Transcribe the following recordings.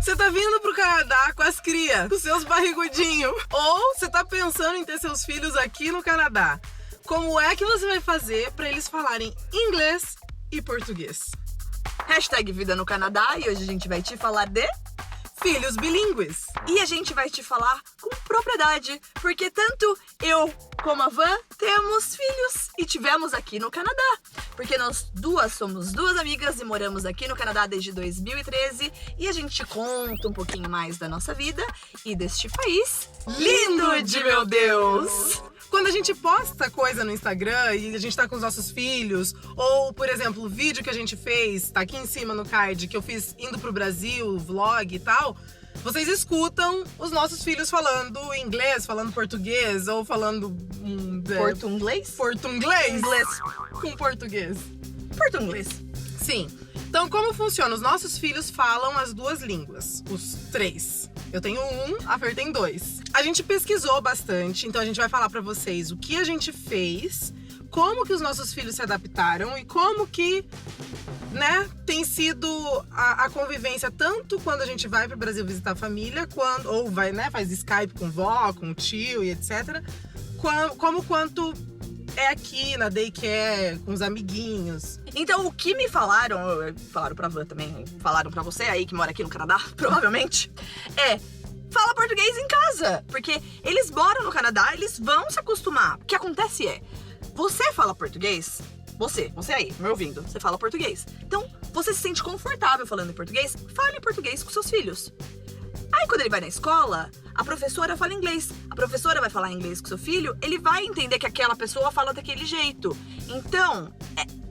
Você tá vindo pro Canadá com as crias, com seus barrigudinhos. Ou você tá pensando em ter seus filhos aqui no Canadá. Como é que você vai fazer pra eles falarem inglês e português? Hashtag Vida no Canadá, e hoje a gente vai te falar de... Filhos bilíngues. E a gente vai te falar com propriedade, porque tanto eu como a Van temos filhos e tivemos aqui no Canadá. Porque nós duas somos duas amigas e moramos aqui no Canadá desde 2013 e a gente conta um pouquinho mais da nossa vida e deste país lindo de meu Deus! Quando a gente posta coisa no Instagram e a gente tá com os nossos filhos, ou, por exemplo, o vídeo que a gente fez, tá aqui em cima no card, que eu fiz indo pro Brasil, vlog e tal, vocês escutam os nossos filhos falando inglês, falando português, ou falando... Portunglês? Portunglês? Inglês. Com português. Portunglês. Sim. Então, como funciona? Os nossos filhos falam as duas línguas, os três. Eu tenho um, a Fer tem dois. A gente pesquisou bastante, então a gente vai falar pra vocês o que a gente fez, como que os nossos filhos se adaptaram e como que, né, tem sido a convivência tanto quando a gente vai pro Brasil visitar a família, ou vai, né, faz Skype com vó, com tio e etc. Como quanto é aqui na daycare, com os amiguinhos. Então, o que me falaram pra Van também, falaram pra você aí que mora aqui no Canadá, provavelmente, fala português em casa. Porque eles moram no Canadá, eles vão se acostumar. O que acontece você fala português, você aí, me ouvindo, você fala português. Então, você se sente confortável falando em português, fale em português com seus filhos. Aí, quando ele vai na escola, a professora fala inglês. A professora vai falar inglês com seu filho, ele vai entender que aquela pessoa fala daquele jeito. Então,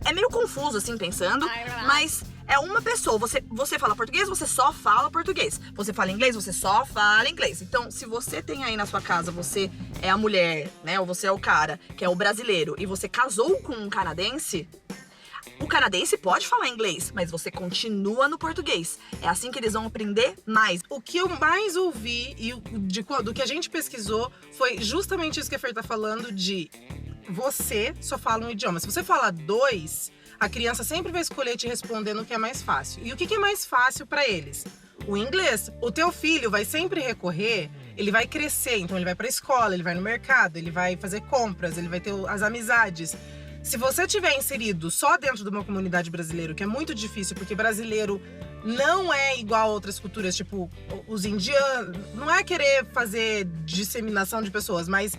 é meio confuso, assim, pensando, mas é uma pessoa. Você fala português, você só fala português. Você fala inglês, você só fala inglês. Então, se você tem aí na sua casa, você é a mulher, né, ou você é o cara, que é o brasileiro, e você casou com um canadense... O canadense pode falar inglês, mas você continua no português. É assim que eles vão aprender mais. O que eu mais ouvi e do que a gente pesquisou foi justamente isso que a Fer tá falando de você só fala um idioma. Se você fala dois, a criança sempre vai escolher te responder no que é mais fácil. E o que é mais fácil pra eles? O inglês. O teu filho vai sempre recorrer, ele vai crescer, então ele vai pra escola, ele vai no mercado, ele vai fazer compras, ele vai ter as amizades. Se você tiver inserido só dentro de uma comunidade brasileira, que é muito difícil, porque brasileiro não é igual a outras culturas, tipo os indianos, não é querer fazer disseminação de pessoas, mas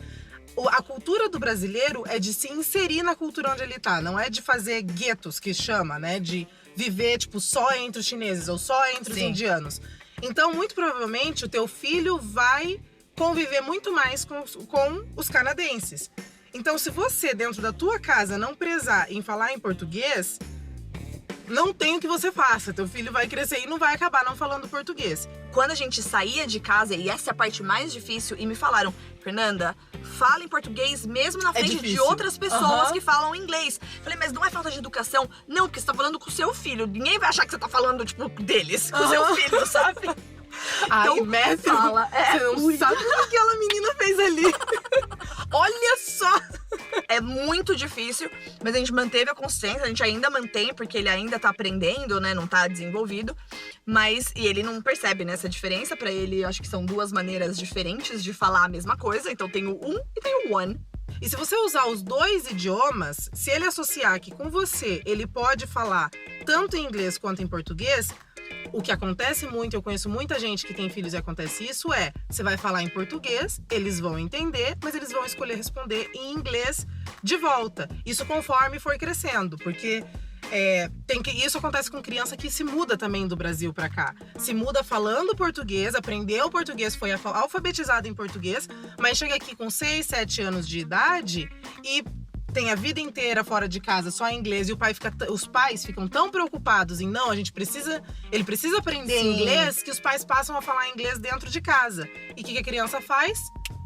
a cultura do brasileiro é de se inserir na cultura onde ele tá, não é de fazer guetos, que chama, né, de viver tipo só entre os chineses ou só entre os indianos. Então, muito provavelmente, o teu filho vai conviver muito mais com os canadenses. Então, se você, dentro da tua casa, não prezar em falar em português, não tem o que você faça. Teu filho vai crescer e não vai acabar não falando português. Quando a gente saía de casa, e essa é a parte mais difícil, e me falaram, Fernanda, fala em português mesmo na frente de outras pessoas que falam inglês. Falei, mas não é falta de educação? Não, porque você tá falando com o seu filho. Ninguém vai achar que você tá falando, tipo, deles, com o seu filho, sabe? Ai, Então, Matthew, fala, você não sabe o que aquela menina fez ali. Olha só! É muito difícil, mas a gente manteve a consciência, a gente ainda mantém, porque ele ainda tá aprendendo, né, não tá desenvolvido, mas, e ele não percebe, né, essa diferença. Pra ele, acho que são duas maneiras diferentes de falar a mesma coisa, então tem o e tem o one. E se você usar os dois idiomas, se ele associar que com você ele pode falar tanto em inglês quanto em português, o que acontece muito, eu conheço muita gente que tem filhos e acontece isso, você vai falar em português, eles vão entender, mas eles vão escolher responder em inglês de volta. Isso conforme for crescendo, porque isso acontece com criança que se muda também do Brasil pra cá. Se muda falando português, aprendeu português, foi alfabetizado em português, mas chega aqui com 6, 7 anos de idade e tem a vida inteira fora de casa só em inglês e os pais ficam tão preocupados em ele precisa aprender inglês, que os pais passam a falar inglês dentro de casa. E o que a criança faz?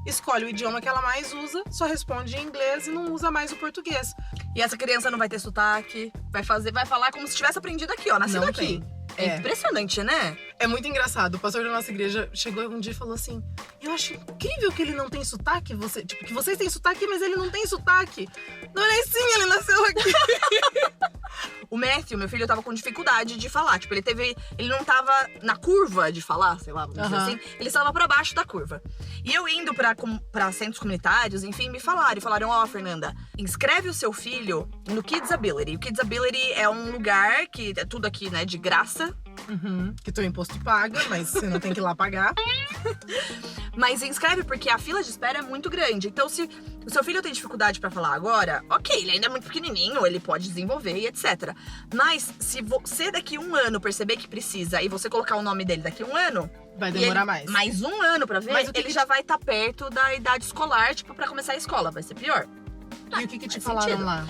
Escolhe o idioma que ela mais usa, só responde em inglês e não usa mais o português. E essa criança não vai ter sotaque, vai falar como se tivesse aprendido aqui, ó, nascido aqui. É impressionante, né? É muito engraçado. O pastor da nossa igreja chegou um dia e falou assim: eu acho incrível que ele não tem sotaque. Tipo, que vocês têm sotaque, mas ele não tem sotaque. Não é sim, ele nasceu aqui. O Matthew, meu filho, tava com dificuldade de falar. Tipo, ele não tava na curva de falar, sei lá, vamos dizer assim. Ele estava pra baixo da curva. E eu indo pra centros comunitários, enfim, me falaram, ó, Fernanda, inscreve o seu filho no Kids Ability. O Kids Ability é um lugar que é tudo aqui, né, de graça. Que teu imposto paga, mas você não tem que ir lá pagar. Mas inscreve porque a fila de espera é muito grande. Então, se o seu filho tem dificuldade pra falar agora, ok, ele ainda é muito pequenininho, ele pode desenvolver e etc. Mas se você daqui 1 ano perceber que precisa e você colocar o nome dele daqui 1 ano... Vai demorar mais. Mais 1 ano pra ver, mas ele já vai estar perto da idade escolar, tipo, pra começar a escola. Vai ser pior. E o que te falaram lá?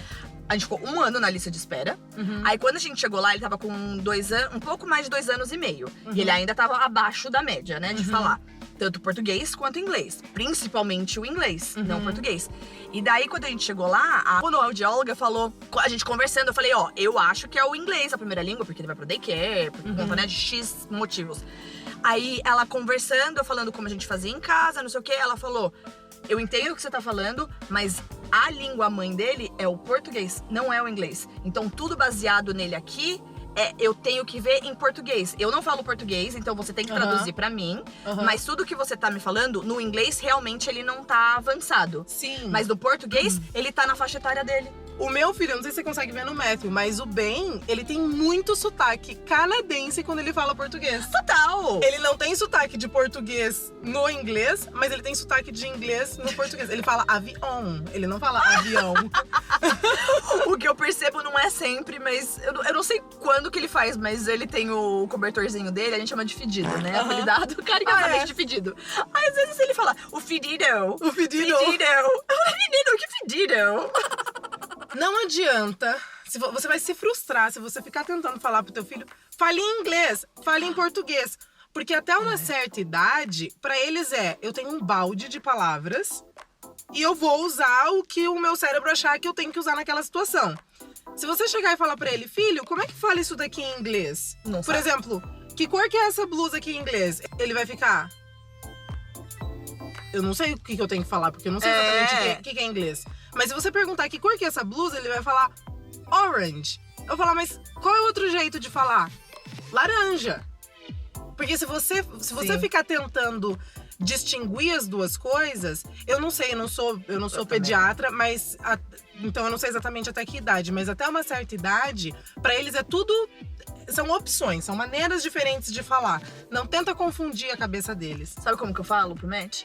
A gente ficou 1 ano na lista de espera. Aí quando a gente chegou lá, ele tava com 2 anos, um pouco mais de 2 anos e meio. E ele ainda tava abaixo da média, né, de falar. Tanto português quanto inglês. Principalmente o inglês, não o português. E daí, quando a gente chegou lá, a fonoaudióloga falou, a gente conversando, eu falei, ó, eu acho que é o inglês a primeira língua, porque ele vai pro daycare, por conta, né, de X motivos. Aí, ela conversando, eu falando como a gente fazia em casa, não sei o quê, ela falou, eu entendo o que você tá falando, mas a língua mãe dele é o português, não é o inglês. Então, tudo baseado nele aqui, eu tenho que ver em português. Eu não falo português, então você tem que traduzir pra mim. Mas tudo que você tá me falando, no inglês, realmente ele não tá avançado. Sim. Mas no português, ele tá na faixa etária dele. O meu filho, eu não sei se você consegue ver no Matthew, mas o Ben, ele tem muito sotaque canadense quando ele fala português. Total! Ele não tem sotaque de português no inglês, mas ele tem sotaque de inglês no português. Ele fala avião, ele não fala avião. O que eu percebo não é sempre, mas eu não sei quando que ele faz, mas ele tem o cobertorzinho dele, a gente chama de fedido, né? Apelidado carinhosamente de fedido. Aí às vezes ele fala, o fedido. O fedido. Menino, que fedido. Não adianta, você vai se frustrar se você ficar tentando falar pro teu filho, fale em inglês, fale em português. Porque até uma certa idade, pra eles eu tenho um balde de palavras e eu vou usar o que o meu cérebro achar que eu tenho que usar naquela situação. Se você chegar e falar pra ele, filho, como é que fala isso daqui em inglês? Não Por exemplo, que cor que é essa blusa aqui em inglês? Ele vai ficar... Eu não sei o que eu tenho que falar, porque eu não sei exatamente o que é inglês. Mas se você perguntar que cor que é essa blusa, ele vai falar orange. Eu vou falar, mas qual é o outro jeito de falar? Laranja. Porque se você ficar tentando distinguir as duas coisas, eu não sei, eu não sou pediatra, mas então eu não sei exatamente até que idade, mas até uma certa idade, pra eles é tudo são opções, são maneiras diferentes de falar. Não tenta confundir a cabeça deles. Sabe como que eu falo pro Matt?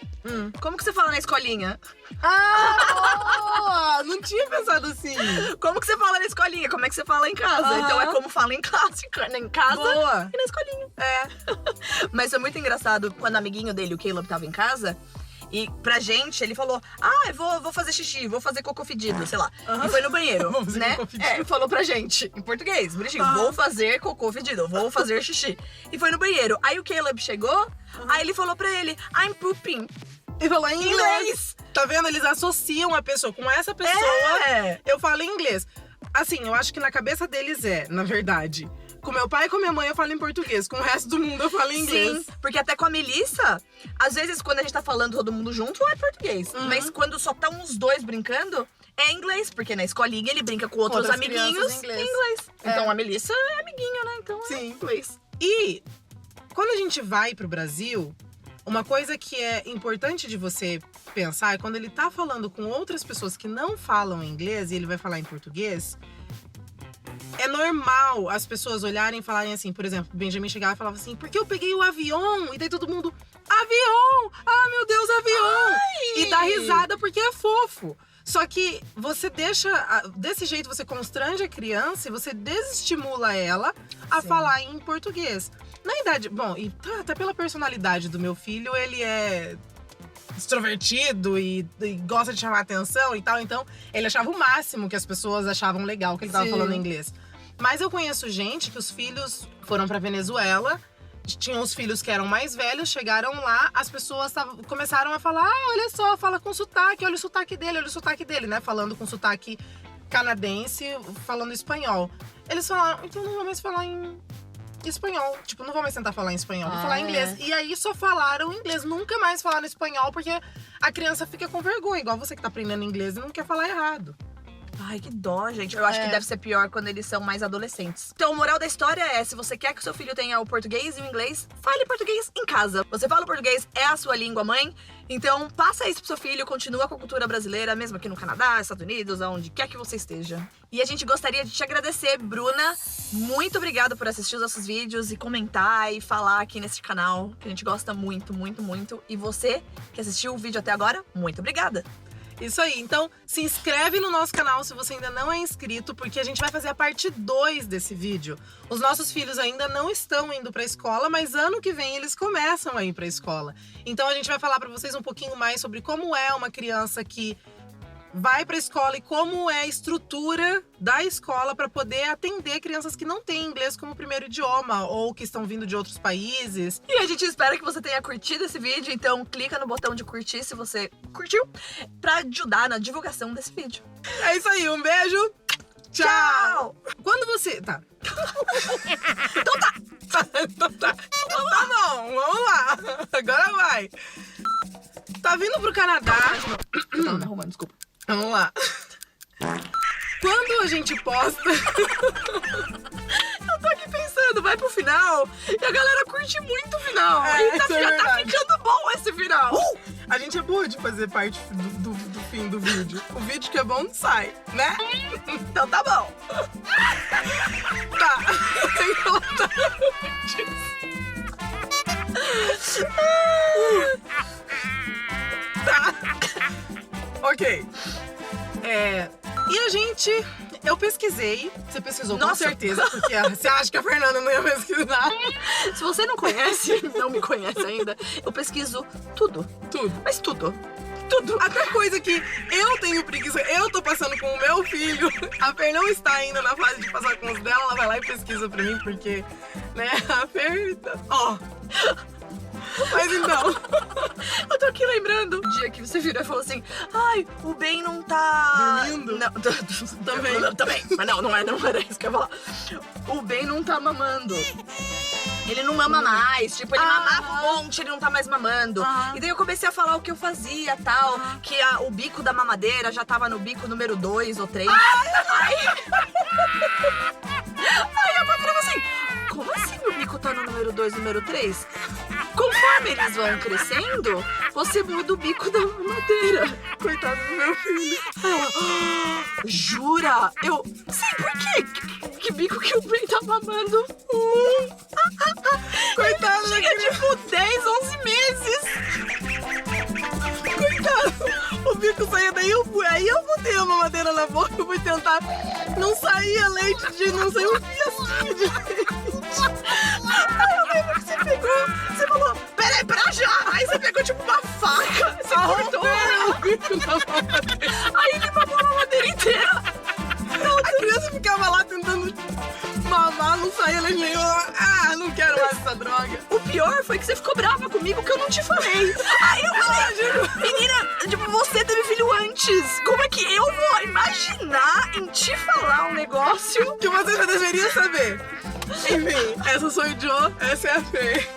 Como que você fala na escolinha? Ah, não tinha pensado assim. Como que você fala na escolinha? Como é que você fala em casa? Então é como fala em casa Boa. e na escolinha. Mas foi muito engraçado quando o amiguinho dele, o Caleb, tava em casa. E pra gente, ele falou, vou fazer xixi, vou fazer cocô fedido, sei lá. E foi no banheiro, né? Falou pra gente, em português, bonitinho, vou fazer cocô fedido, vou fazer xixi. E foi no banheiro. Aí o Caleb chegou, aí ele falou pra ele, I'm pooping. E falou em inglês. Tá vendo? Eles associam a pessoa com essa pessoa. Eu falo em inglês. Assim, eu acho que na cabeça deles na verdade. Com meu pai e com minha mãe eu falo em português. Com o resto do mundo eu falo em inglês. Sim, porque até com a Melissa, às vezes quando a gente tá falando todo mundo junto, é português. Mas quando só estão os dois brincando, é inglês. Porque na escolinha ele brinca com outros amiguinhos em inglês. Então a Melissa é amiguinha, né? Então é inglês. E quando a gente vai pro Brasil, uma coisa que é importante de você pensar é quando ele tá falando com outras pessoas que não falam inglês e ele vai falar em português. É normal as pessoas olharem e falarem assim, por exemplo, o Benjamin chegava e falava assim, porque eu peguei o avião, e daí todo mundo, avião! Ah, meu Deus, avião! E dá risada porque é fofo. Só que você deixa, desse jeito você constrange a criança e você desestimula ela a falar em português. Na idade, bom, e até pela personalidade do meu filho, ele é extrovertido e gosta de chamar atenção e tal, então ele achava o máximo que as pessoas achavam legal que ele tava falando inglês. Mas eu conheço gente que os filhos foram pra Venezuela, tinham os filhos que eram mais velhos, chegaram lá, as pessoas começaram a falar, olha só, fala com sotaque, olha o sotaque dele, né? Falando com sotaque canadense, falando espanhol. Eles falaram, então não vou mais falar em espanhol. Tipo, não vou mais tentar falar em espanhol, vou Ah, falar inglês. E aí só falaram inglês, nunca mais falaram espanhol, porque a criança fica com vergonha, igual você que tá aprendendo inglês e não quer falar errado. Ai, que dó, gente. Eu acho que deve ser pior quando eles são mais adolescentes. Então, a moral da história é, se você quer que o seu filho tenha o português e o inglês, fale português em casa. Você fala o português, é a sua língua mãe, então passa isso pro seu filho, continua com a cultura brasileira, mesmo aqui no Canadá, Estados Unidos, aonde quer que você esteja. E a gente gostaria de te agradecer, Bruna. Muito obrigada por assistir os nossos vídeos e comentar e falar aqui nesse canal, que a gente gosta muito, muito, muito. E você que assistiu o vídeo até agora, muito obrigada. Isso aí, então se inscreve no nosso canal se você ainda não é inscrito, porque a gente vai fazer a parte 2 desse vídeo. Os nossos filhos ainda não estão indo pra escola, mas ano que vem eles começam a ir pra escola. Então a gente vai falar pra vocês um pouquinho mais sobre como é uma criança que vai pra escola e como é a estrutura da escola para poder atender crianças que não têm inglês como primeiro idioma ou que estão vindo de outros países. E a gente espera que você tenha curtido esse vídeo, então clica no botão de curtir se você curtiu, pra ajudar na divulgação desse vídeo. É isso aí, um beijo, tchau! Quando você... Tá. Então tá! Então tá bom, vamos lá, agora vai. Tá vindo pro Canadá... Eu tava me arrumando, desculpa. Vamos lá. Quando a gente posta... Eu tô aqui pensando, vai pro final e a galera curte muito o final. É, E isso é já tá verdade. ficando bom esse final. A gente é boa de fazer parte do fim do vídeo. O vídeo que é bom não sai, né? Então tá bom. Tá. Então tá. Tá. Ok. E a gente... Eu pesquisei. Você pesquisou com Nossa. certeza, porque você acha que a Fernanda não ia pesquisar? Se você não conhece, não me conhece ainda, eu pesquiso tudo. Tudo. Mas tudo. Tudo. Até coisa que eu tenho preguiça, eu tô passando com o meu filho, a Fer não está ainda na fase de passar com os dela, ela vai lá e pesquisa pra mim, porque, né, a Fer... Ó... Mas então... Eu tô aqui lembrando o dia que você virou e falou assim: ai, o Ben não tá... Dormindo? Não, também. Mas não era isso que eu ia falar. O Ben não tá mamando. Ele não mama mais, tipo, ele mamava um monte, ele não tá mais mamando. E daí eu comecei a falar o que eu fazia, tal, que o bico da mamadeira já tava no bico número 2 ou 3. Aí a mãe falou assim: como assim o bico tá no número 2, número 3? Conforme eles vão crescendo, você muda o bico da mamadeira. Coitado do meu filho. Jura? Eu... Sei por quê? Que bico que o Ben tá mamando? Coitado da Tinha criança. tipo 10, 11 meses. Coitado. O bico saía daí, aí eu botei a mamadeira na boca, eu fui tentar. Não saía leite de... Não saiu um fiacinho de leite. Aí eu lembro que você pegou, você falou: peraí, pra já. Aí você pegou tipo uma faca, você cortou. O bico na mamadeira. Aí ele mamou a mamadeira inteira. A criança ficava lá tentando mamar, não saía leite nenhum. Não quero mais essa droga. O pior foi que você ficou brava comigo que eu não te falei. Aí eu falei: menina, tipo, você teve filho antes. Como é que eu vou imaginar em te falar um negócio? Que você já deveria saber. Enfim, essa sou o Joe, essa é a Fê.